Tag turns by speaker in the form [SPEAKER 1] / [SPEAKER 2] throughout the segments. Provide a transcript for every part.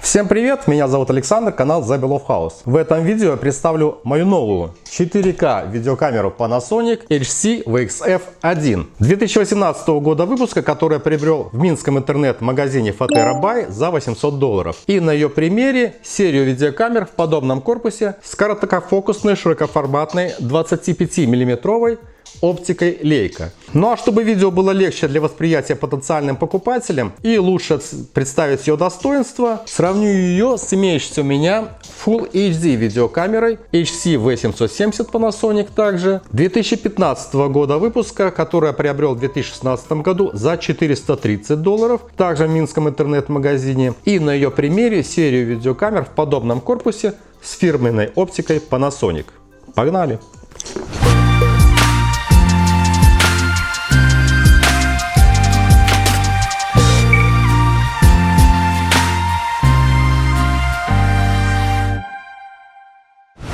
[SPEAKER 1] Всем привет, меня зовут Александр, канал The Beloved House. В этом видео я представлю мою новую 4К видеокамеру Panasonic HC VXF1 2018 года выпуска, которую я приобрел в минском интернет-магазине Fotera Buy за $800. И на ее примере серию видеокамер в подобном корпусе с короткофокусной широкоформатной 25 мм оптикой Leica. Ну а чтобы видео было легче для восприятия потенциальным покупателям и лучше представить ее достоинства, сравню ее с имеющейся у меня Full HD видеокамерой HC V770 Panasonic также 2015 года выпуска, которую я приобрел в 2016 году за $430, также в минском интернет-магазине. И на ее примере серию видеокамер в подобном корпусе с фирменной оптикой Panasonic. Погнали!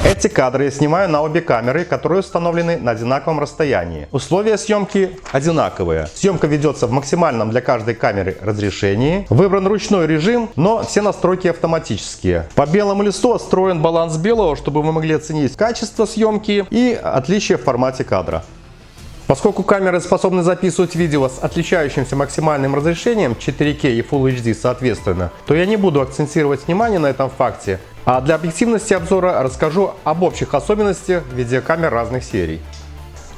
[SPEAKER 1] Эти кадры я снимаю на обе камеры, которые установлены на одинаковом расстоянии. Условия съемки одинаковые. Съемка ведется в максимальном для каждой камеры разрешении. Выбран ручной режим, но все настройки автоматические. По белому листу отстроен баланс белого, чтобы вы могли оценить качество съемки и отличия в формате кадра. Поскольку камеры способны записывать видео с отличающимся максимальным разрешением 4К и Full HD соответственно, то я не буду акцентировать внимание на этом факте, а для объективности обзора расскажу об общих особенностях видеокамер разных серий.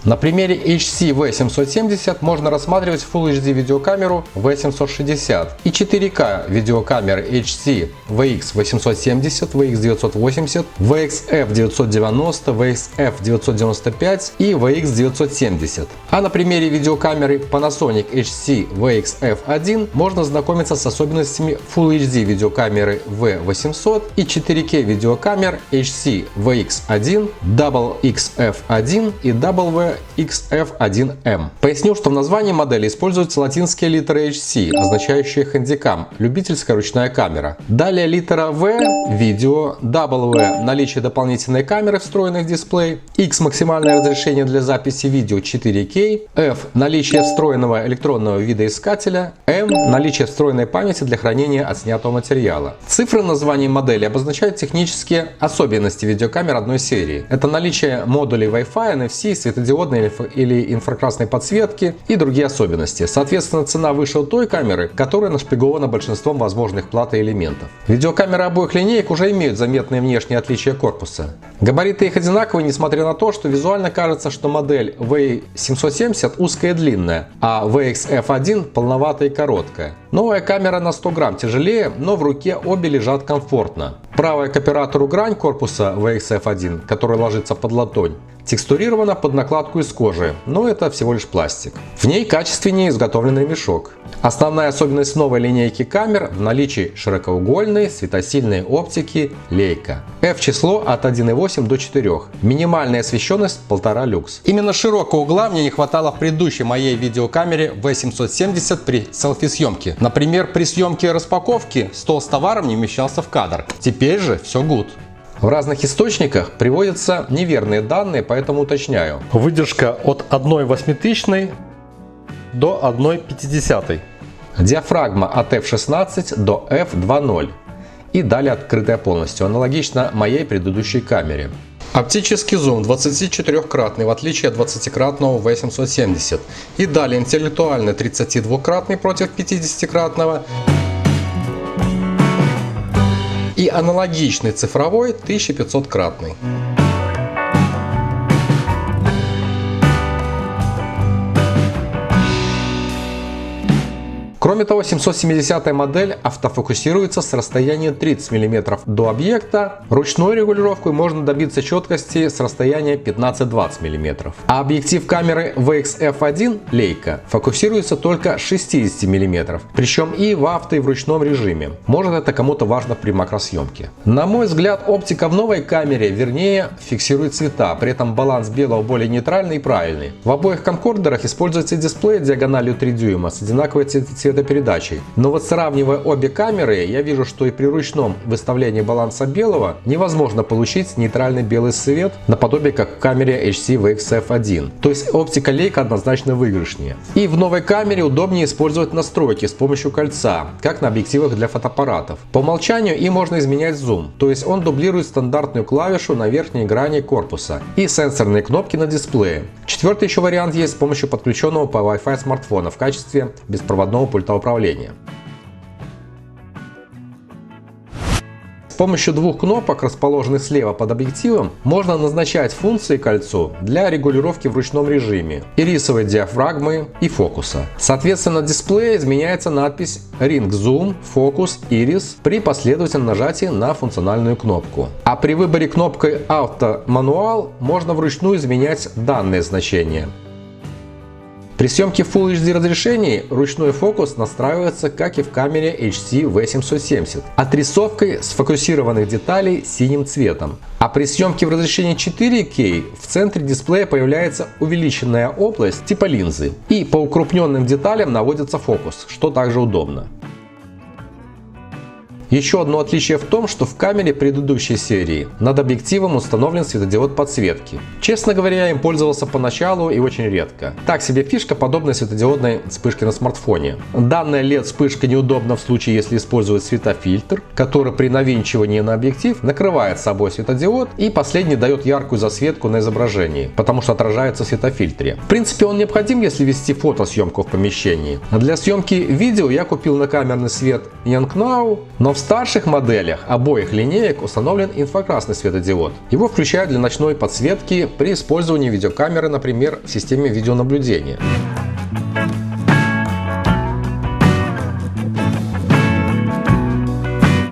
[SPEAKER 1] На примере HC V770 можно рассматривать Full HD видеокамеру V760 и 4К видеокамеры HC VX870, VX980, VXF990, VXF995 и VX970. А на примере видеокамеры Panasonic HC VXF1 можно знакомиться с особенностями Full HD видеокамеры V800 и 4К видеокамер HC VX1, XF1 и XF1M. Поясню, что в названии модели используются латинские литеры HC, означающие Handycam, любительская ручная камера. Далее литера V – видео, W – наличие дополнительной камеры, встроенной в дисплей, X – максимальное разрешение для записи видео 4К, F – наличие встроенного электронного видоискателя, M – наличие встроенной памяти для хранения отснятого материала. Цифры в названии модели обозначают технические особенности видеокамер одной серии. Это наличие модулей Wi-Fi, NFC, светодиодной или инфракрасной подсветки и другие особенности. Соответственно, цена выше у той камеры, которая нашпигована большинством возможных плат и элементов. Видеокамеры обоих линеек уже имеют заметные внешние отличия корпуса. Габариты их одинаковые, несмотря на то, что визуально кажется, что модель V770 узкая и длинная, а VXF1 полноватая и короткая. Новая камера на 100 грамм тяжелее, но в руке обе лежат комфортно. Правая к оператору грань корпуса VXF1, которая ложится под ладонь, текстурирована под накладку из кожи, но это всего лишь пластик. В ней качественнее изготовленный мешок. Основная особенность новой линейки камер в наличии широкоугольной светосильной оптики Leica. F число от 1,8 до 4. Минимальная освещенность 1,5 люкс. Именно широкого угла мне не хватало в предыдущей моей видеокамере V770 при селфи-съемке. Например, при съемке распаковки стол с товаром не вмещался в кадр. Теперь же все good. В разных источниках приводятся неверные данные, поэтому уточняю. Выдержка от 1/8000 до 1/50. Диафрагма от f16 до f2.0. И далее открытая полностью, аналогично моей предыдущей камере. Оптический зум 24-кратный, в отличие от 20-кратного V770. И далее интеллектуальный 32-кратный против 50-кратного. И аналогичный цифровой 1500-кратный. Кроме того, 770 модель автофокусируется с расстояния 30 мм до объекта. Ручной регулировкой можно добиться четкости с расстояния 15-20 мм. А объектив камеры VXF1 Leica фокусируется только 60 мм, причем и в авто, и в ручном режиме. Может, это кому-то важно при макросъемке. На мой взгляд, оптика в новой камере вернее фиксирует цвета, при этом баланс белого более нейтральный и правильный. В обоих камкордерах используется дисплей диагональю 3 дюйма с одинаковой цветостоимостью цветопередачей. Но вот сравнивая обе камеры, я вижу, что и при ручном выставлении баланса белого невозможно получить нейтральный белый свет наподобие как в камере HC VXF1. То есть оптика Leica однозначно выигрышнее. И в новой камере удобнее использовать настройки с помощью кольца, как на объективах для фотоаппаратов. По умолчанию им можно изменять зум, то есть он дублирует стандартную клавишу на верхней грани корпуса и сенсорные кнопки на дисплее. Четвертый еще вариант есть с помощью подключенного по Wi-Fi смартфона в качестве беспроводного пульта управления. С помощью двух кнопок, расположенных слева под объективом, можно назначать функции кольцу для регулировки в ручном режиме, ирисовой диафрагмы и фокуса. Соответственно, на дисплее изменяется надпись Ring Zoom, Focus, Iris при последовательном нажатии на функциональную кнопку. А при выборе кнопкой Auto Manual можно вручную изменять данные значения. При съемке Full HD разрешений ручной фокус настраивается, как и в камере HC V770, отрисовкой сфокусированных деталей синим цветом. А при съемке в разрешении 4К в центре дисплея появляется увеличенная область типа линзы, и по укрупненным деталям наводится фокус, что также удобно. Еще одно отличие в том, что в камере предыдущей серии над объективом установлен светодиод подсветки. Честно говоря, я им пользовался поначалу и очень редко. Так себе фишка, подобная светодиодной вспышке на смартфоне. Данная LED вспышка неудобна в случае, если использовать светофильтр, который при навинчивании на объектив накрывает собой светодиод, и последний дает яркую засветку на изображении, потому что отражается в светофильтре. В принципе, он необходим, если вести фотосъемку в помещении. А для съемки видео я купил накамерный свет Yongnuo, но в старших моделях обоих линеек установлен инфракрасный светодиод. Его включают для ночной подсветки при использовании видеокамеры, например, в системе видеонаблюдения.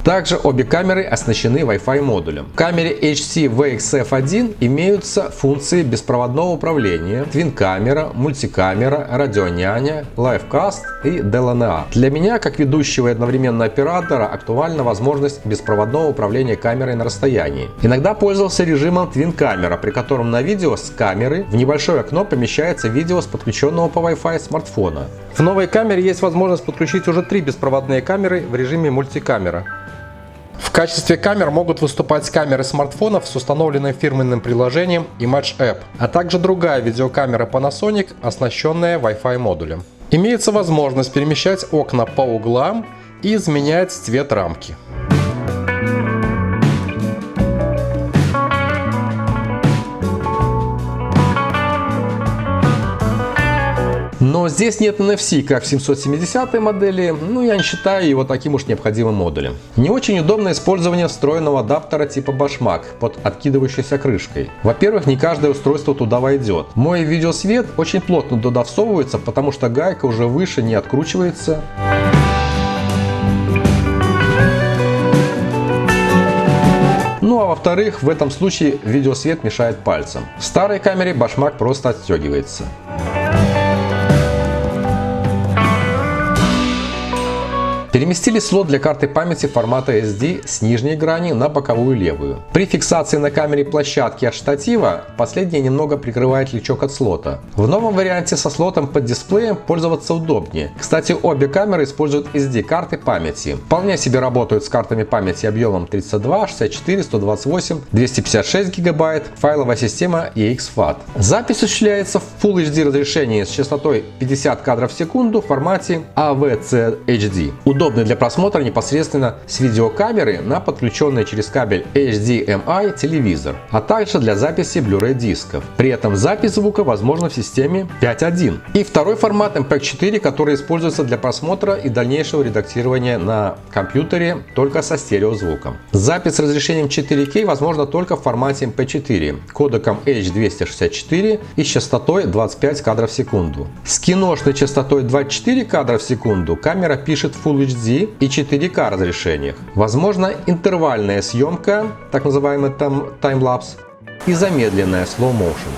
[SPEAKER 1] Также обе камеры оснащены Wi-Fi модулем. В камере HC VXF1 имеются функции беспроводного управления, твин-камера, мультикамера, радионяня, лайвкаст и DLNA. Для меня, как ведущего и одновременно оператора, актуальна возможность беспроводного управления камерой на расстоянии. Иногда пользовался режимом твин-камера, при котором на видео с камеры в небольшое окно помещается видео с подключенного по Wi-Fi смартфона. В новой камере есть возможность подключить уже 3 беспроводные камеры в режиме мультикамера. В качестве камер могут выступать камеры смартфонов с установленным фирменным приложением Image App, а также другая видеокамера Panasonic, оснащенная Wi-Fi модулем. Имеется возможность перемещать окна по углам и изменять цвет рамки. Но здесь нет NFC, как в 770 модели, я не считаю его таким уж необходимым модулем. Не очень удобно использование встроенного адаптера типа Bashmak под откидывающейся крышкой. Во-первых, не каждое устройство туда войдет. Мой видеосвет очень плотно туда всовывается, потому что гайка уже выше не откручивается. А во-вторых, в этом случае видеосвет мешает пальцам. В старой камере Bashmak просто отстегивается. Переместили слот для карты памяти формата SD с нижней грани на боковую левую. При фиксации на камере площадки от штатива последняя немного прикрывает лючок от слота. В новом варианте со слотом под дисплеем пользоваться удобнее. Кстати, обе камеры используют SD-карты памяти. Вполне себе работают с картами памяти объемом 32, 64, 128, 256 ГБ, файловая система EXFAT. Запись осуществляется в Full HD разрешении с частотой 50 кадров в секунду в формате AVC-HD. Удобный для просмотра непосредственно с видеокамеры на подключенный через кабель HDMI телевизор, а также для записи Blu-ray дисков. При этом запись звука возможна в системе 5.1. И второй формат MP4, который используется для просмотра и дальнейшего редактирования на компьютере только со стереозвуком. Запись с разрешением 4К возможна только в формате MP4, кодеком H264 и с частотой 25 кадров в секунду. С киношной частотой 24 кадра в секунду камера пишет Full HD и 4К разрешениях. Возможно интервальная съемка, так называемый таймлапс, и замедленная slow motion.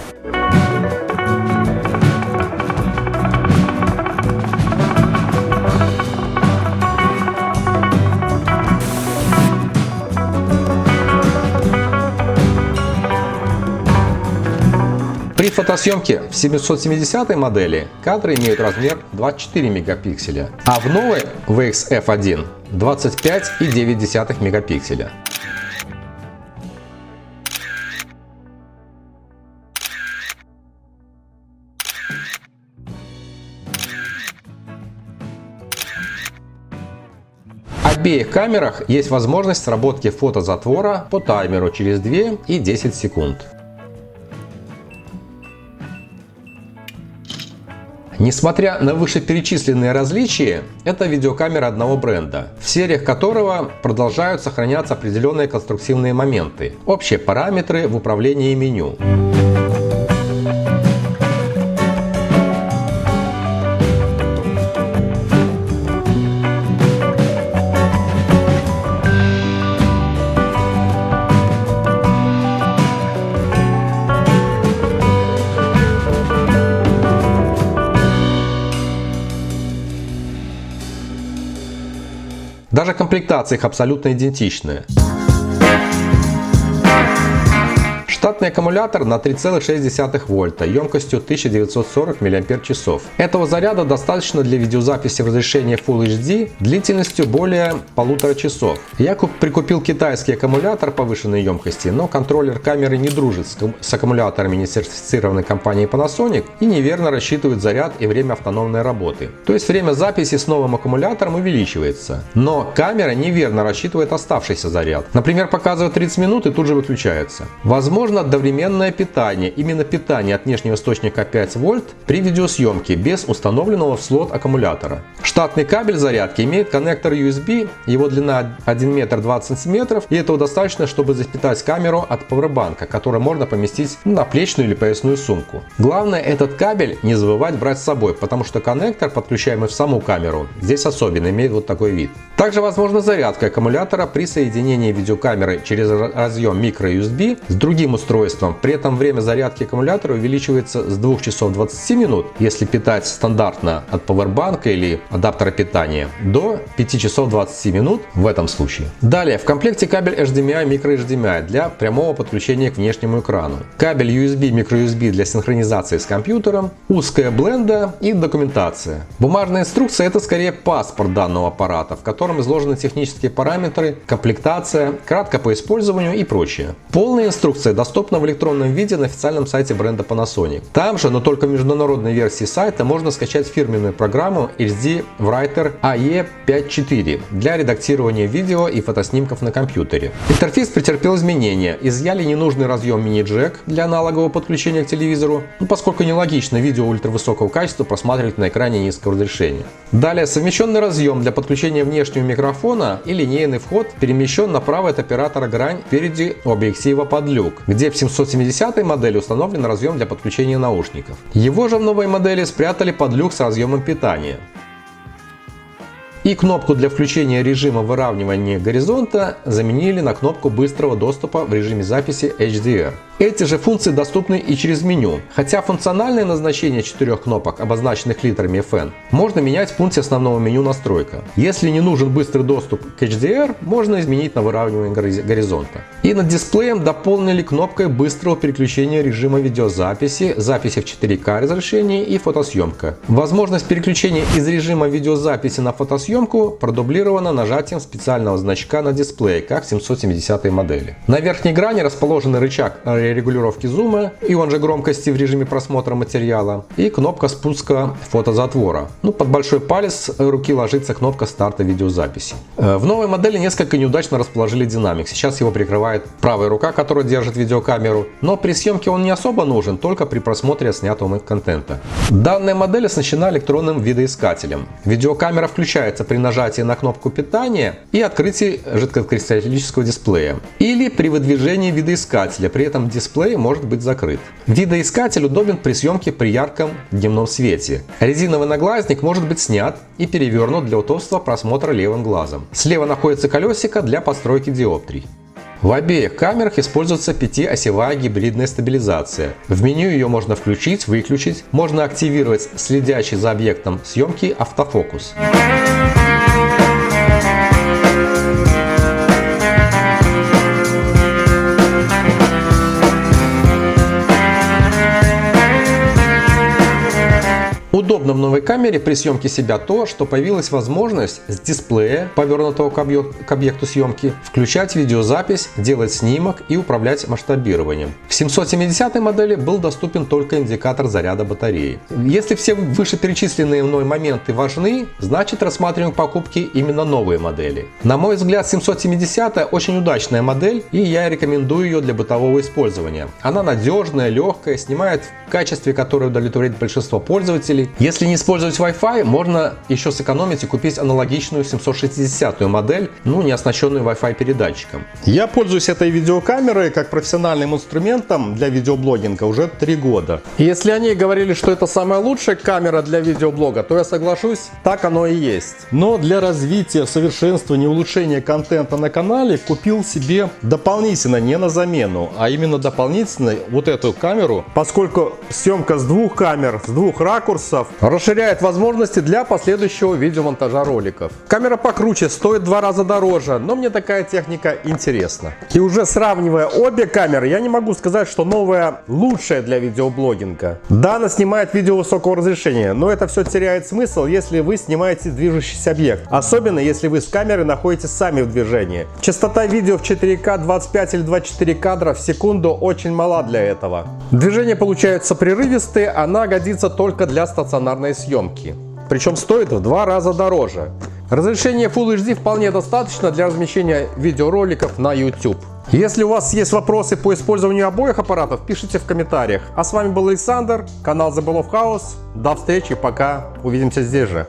[SPEAKER 1] При фотосъемке в 770 модели кадры имеют размер 24 мегапикселя, а в новой VXF1 25,9 мегапикселя. В обеих камерах есть возможность сработки фотозатвора по таймеру через 2 и 10 секунд. Несмотря на вышеперечисленные различия, это видеокамера одного бренда, в сериях которого продолжают сохраняться определенные конструктивные моменты, общие параметры в управлении и меню. Даже комплектации их абсолютно идентичны. Штатный аккумулятор на 3,6 вольта емкостью 1940 мАч. Этого заряда достаточно для видеозаписи в разрешении Full HD длительностью более 1,5 часов. Я прикупил китайский аккумулятор повышенной емкости, но контроллер камеры не дружит с аккумуляторами несертифицированной компании Panasonic и неверно рассчитывает заряд и время автономной работы. То есть время записи с новым аккумулятором увеличивается, но камера неверно рассчитывает оставшийся заряд. Например, показывает 30 минут и тут же выключается. Возможно, одновременное питание, именно питание от внешнего источника 5 вольт при видеосъемке без установленного в слот аккумулятора. Штатный кабель зарядки имеет коннектор USB, его длина 1 метр 20 сантиметров, и этого достаточно, чтобы запитать камеру от пауэрбанка, который можно поместить на наплечную или поясную сумку. Главное, этот кабель не забывать брать с собой, потому что коннектор, подключаемый в саму камеру, здесь особенно имеет вот такой вид. Также возможна зарядка аккумулятора при соединении видеокамеры через разъем microUSB с другим устройством. При этом время зарядки аккумулятора увеличивается с 2 часов 20 минут, если питать стандартно от пауэрбанка или адаптера питания, до 5 часов 20 минут в этом случае. Далее, в комплекте кабель HDMI, microHDMI для прямого подключения к внешнему экрану, кабель USB, microUSB для синхронизации с компьютером, узкая бленда и документация. Бумажная инструкция — это скорее паспорт данного аппарата, в котором изложены технические параметры, комплектация, кратко по использованию и прочее. Полная инструкция доступна в электронном виде на официальном сайте бренда Panasonic. Там же, но только в международной версии сайта, можно скачать фирменную программу HD Writer AE5.4 для редактирования видео и фотоснимков на компьютере. Интерфейс претерпел изменения. Изъяли ненужный разъем мини-джек для аналогового подключения к телевизору, поскольку нелогично видео ультравысокого качества просматривать на экране низкого разрешения. Далее, совмещенный разъем для подключения внешнего микрофона и линейный вход перемещен направо от оператора грань впереди у объектива под люк, где в 770 модели установлен разъем для подключения наушников. Его же в новой модели спрятали под люк с разъемом питания. И кнопку для включения режима выравнивания горизонта заменили на кнопку быстрого доступа в режиме записи HDR. Эти же функции доступны и через меню, хотя функциональное назначение 4 кнопок, обозначенных литерами FN, можно менять в пункте основного меню «Настройка». Если не нужен быстрый доступ к HDR, можно изменить на выравнивание горизонта. И над дисплеем дополнили кнопкой быстрого переключения режима видеозаписи, записи в 4К разрешении и фотосъемка. Возможность переключения из режима видеозаписи на фотосъемку продублирована нажатием специального значка на дисплее, как в 770 модели. На верхней грани расположен рычаг регулировки зума, и он же громкости в режиме просмотра материала, и кнопка спуска фотозатвора. Под большой палец руки ложится кнопка старта видеозаписи. В новой модели несколько неудачно расположили динамик. Сейчас его прикрывает правая рука, которая держит видеокамеру, но при съемке он не особо нужен, только при просмотре снятого контента. Данная модель оснащена электронным видоискателем. Видеокамера включается при нажатии на кнопку питания и открытии жидкокристаллического дисплея, или при выдвижении видоискателя, при этом дисплей может быть закрыт. Видоискатель удобен при съемке при ярком дневном свете. Резиновый наглазник может быть снят и перевернут для удобства просмотра левым глазом. Слева находится колесико для постройки диоптрий. В обеих камерах используется 5-осевая гибридная стабилизация. В меню ее можно включить, выключить, можно активировать следящий за объектом съемки автофокус. в новой камере при съемке себя то, что появилась возможность с дисплея, повернутого к объекту съемки, включать видеозапись, делать снимок и управлять масштабированием. В 770 модели был доступен только индикатор заряда батареи. Если все вышеперечисленные мной моменты важны, значит рассматриваем покупки именно новые модели. На мой взгляд, 770 очень удачная модель, и я рекомендую ее для бытового использования. Она надежная, легкая, снимает в качестве, которое удовлетворит большинство пользователей. Если не использовать Wi-Fi, можно еще сэкономить и купить аналогичную 760 модель, не оснащенную Wi-Fi передатчиком. Я пользуюсь этой видеокамерой как профессиональным инструментом для видеоблогинга уже 3 года. И если они говорили, что это самая лучшая камера для видеоблога, то я соглашусь, так оно и есть. Но для развития, совершенствования, улучшения контента на канале купил себе дополнительно, не на замену, а именно дополнительно вот эту камеру, поскольку съемка с 2 камер, с 2 ракурсов расширяет возможности для последующего видеомонтажа роликов. Камера покруче, стоит в 2 раза дороже, но мне такая техника интересна. И уже сравнивая обе камеры, я не могу сказать, что новая лучшая для видеоблогинга. Да, она снимает видео высокого разрешения, но это все теряет смысл, если вы снимаете движущийся объект. Особенно, если вы с камерой находитесь сами в движении. Частота видео в 4К 25 или 24 кадра в секунду очень мала для этого. Движения получаются прерывистые, она годится только для стационарной съемки. Причем стоит в 2 раза дороже. Разрешение Full HD вполне достаточно для размещения видеороликов на YouTube. Если у вас есть вопросы по использованию обоих аппаратов, пишите в комментариях. А с вами был Александр, канал The Ball of House. До встречи, пока. Увидимся здесь же.